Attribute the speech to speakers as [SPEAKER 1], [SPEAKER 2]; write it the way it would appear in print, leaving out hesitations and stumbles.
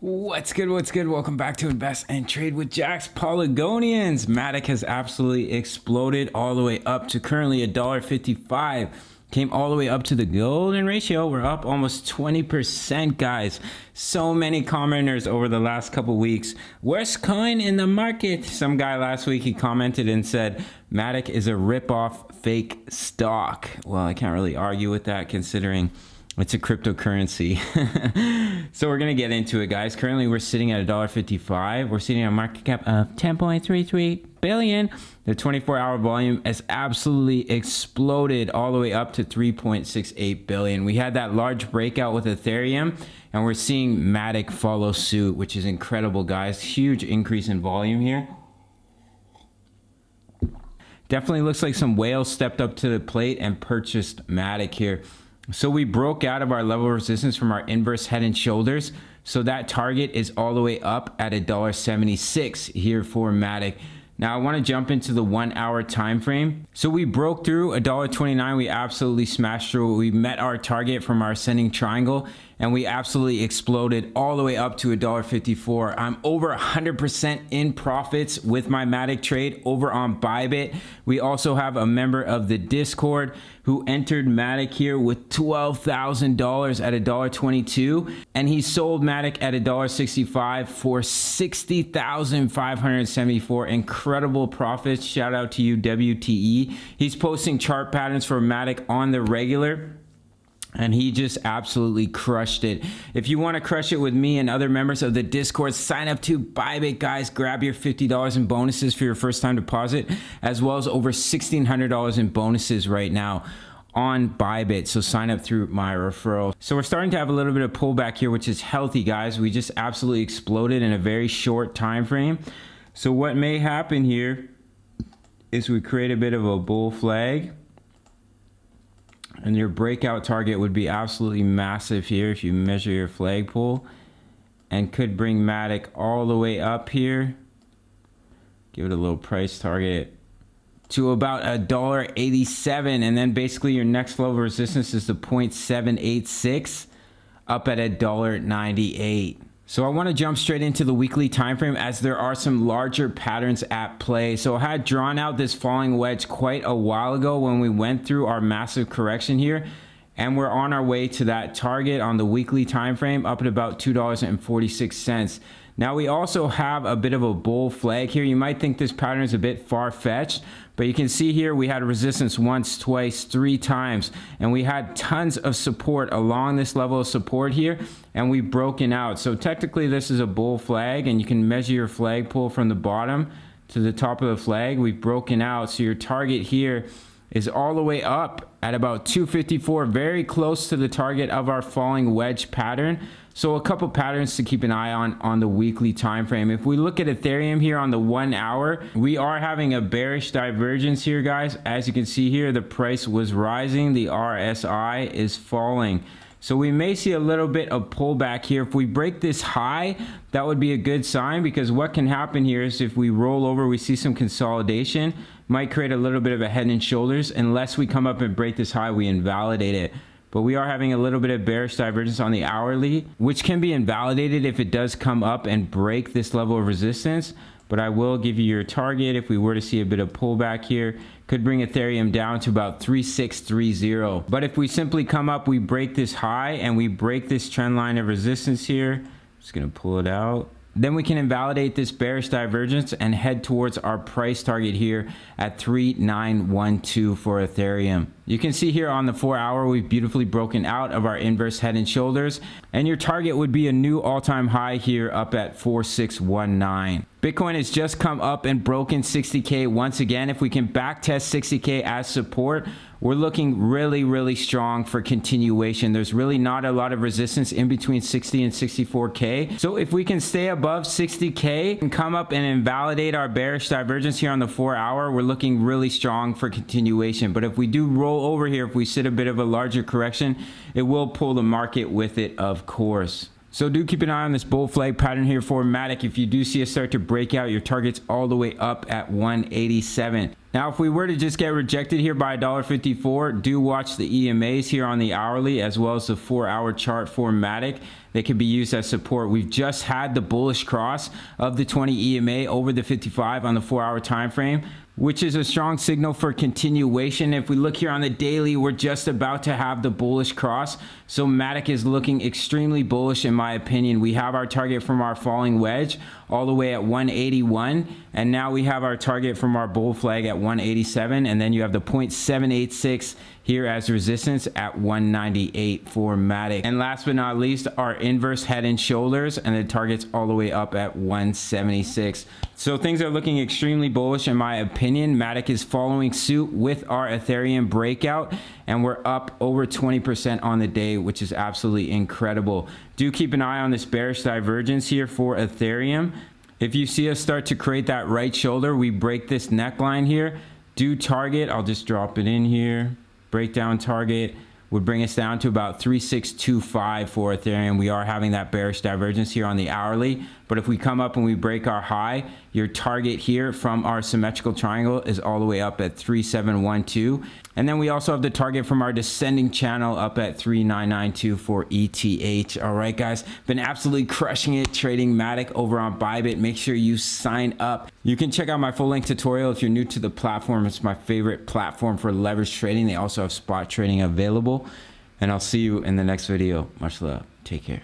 [SPEAKER 1] What's good? What's good? Welcome back to Invest and Trade with Jack's Polygonians. Matic has absolutely exploded all the way up to currently $1.55. Came all the way up to the golden ratio. We're up almost 20%, guys. So many commenters over the last couple weeks. Worst coin in the market. Some guy last week, he commented and said, Matic is a rip-off fake stock. Well, I can't really argue with that considering it's a cryptocurrency. So we're going to get into it, guys. Currently, we're sitting at $1.55. We're sitting at a market cap of $10.33 billion. The 24-hour volume has absolutely exploded all the way up to $3.68 billion. We had that large breakout with Ethereum, and we're seeing Matic follow suit, which is incredible, guys. Huge increase in volume here. Definitely looks like some whales stepped up to the plate and purchased Matic here. So we broke out of our level of resistance from our inverse head and shoulders. So that target is all the way up at $1.76 here for Matic. Now I want to jump into the 1 hour time frame. So we broke through $1.29. We absolutely smashed through. We met our target from our ascending triangle and we absolutely exploded all the way up to $1.54. I'm over 100% in profits with my Matic trade over on Bybit. We also have a member of the Discord who entered Matic here with $12,000 at $1.22, and he sold Matic at $1.65 for $60,574. Incredible profits. Shout out to you, WTE. He's posting chart patterns for Matic on the regular, and he just absolutely crushed it. If you want to crush it with me and other members of the Discord, sign up to Bybit, guys. Grab your $50 in bonuses for your first time deposit, as well as over $1,600 in bonuses right now on Bybit. So sign up through my referral. So we're starting to have a little bit of pullback here, which is healthy, guys. We just absolutely exploded in a very short time frame. So what may happen here is we create a bit of a bull flag, and your breakout target would be absolutely massive here if you measure your flagpole, and could bring Matic all the way up here. Give it a little price target to about $1.87, and then basically your next level of resistance is the 0.786 up at $1.98. So I want to jump straight into the weekly time frame as there are some larger patterns at play. So I had drawn out this falling wedge quite a while ago when we went through our massive correction here, and we're on our way to that target on the weekly time frame up at about $2.46. Now we also have a bit of a bull flag here. You might think this pattern is a bit far-fetched, but you can see here we had resistance once, twice, 3 times, and we had tons of support along this level of support here, and we've broken out. So technically this is a bull flag, and you can measure your flagpole from the bottom to the top of the flag. We've broken out, so your target here is all the way up at about 254, very close to the target of our falling wedge pattern. So a couple patterns to keep an eye on the weekly time frame. If we look at Ethereum here on the 1 hour, we are having a bearish divergence here, guys. As you can see here, the price was rising, the RSI is falling. So we may see a little bit of pullback here. If we break this high, that would be a good sign, because what can happen here is if we roll over, we see some consolidation, might create a little bit of a head and shoulders. Unless we come up and break this high, we invalidate it. But we are having a little bit of bearish divergence on the hourly, which can be invalidated if it does come up and break this level of resistance. But I will give you your target if we were to see a bit of pullback here. Could bring Ethereum down to about 3630. But if we simply come up, we break this high and we break this trend line of resistance here. Just gonna pull it out. Then we can invalidate this bearish divergence and head towards our price target here at 3912 for Ethereum. You can see here on the 4 hour, we've beautifully broken out of our inverse head and shoulders, and your target would be a new all-time high here up at 4619. Bitcoin has just come up and broken 60K once again. If we can back test 60K as support, we're looking really, really strong for continuation. There's really not a lot of resistance in between 60 and 64K. So if we can stay above 60K and come up and invalidate our bearish divergence here on the 4 hour, we're looking really strong for continuation. But if we do roll over here, if we sit a bit of a larger correction, it will pull the market with it, of course. So do keep an eye on this bull flag pattern here for Matic. If you do see us start to break out, your target's all the way up at 187. Now, if we were to just get rejected here by $1.54, do watch the EMAs here on the hourly as well as the 4-hour chart for Matic. They can be used as support. We've just had the bullish cross of the 20 EMA over the 55 on the 4-hour time frame, which is a strong signal for continuation. If we look here on the daily, we're just about to have the bullish cross. So Matic is looking extremely bullish in my opinion. We have our target from our falling wedge all the way at 181. And now we have our target from our bull flag at 187. And then you have the 0.786 here as resistance at 198 for Matic. And last but not least, our inverse head and shoulders, and the target's all the way up at 176. So things are looking extremely bullish in my opinion. Matic is following suit with our Ethereum breakout, and we're up over 20% on the day, which is absolutely incredible. Do keep an eye on this bearish divergence here for Ethereum. If you see us start to create that right shoulder, we break this neckline here, do target, I'll just drop it in here. Breakdown target would bring us down to about 3625 for Ethereum. We are having that bearish divergence here on the hourly, but if we come up and we break our high, your target here from our symmetrical triangle is all the way up at 3712. And then we also have the target from our descending channel up at 3992 for ETH. All right, guys, been absolutely crushing it trading Matic over on Bybit. Make sure you sign up. You can check out my full length tutorial if you're new to the platform. It's my favorite platform for leverage trading. They also have spot trading available. And I'll see you in the next video. Much love. Take care.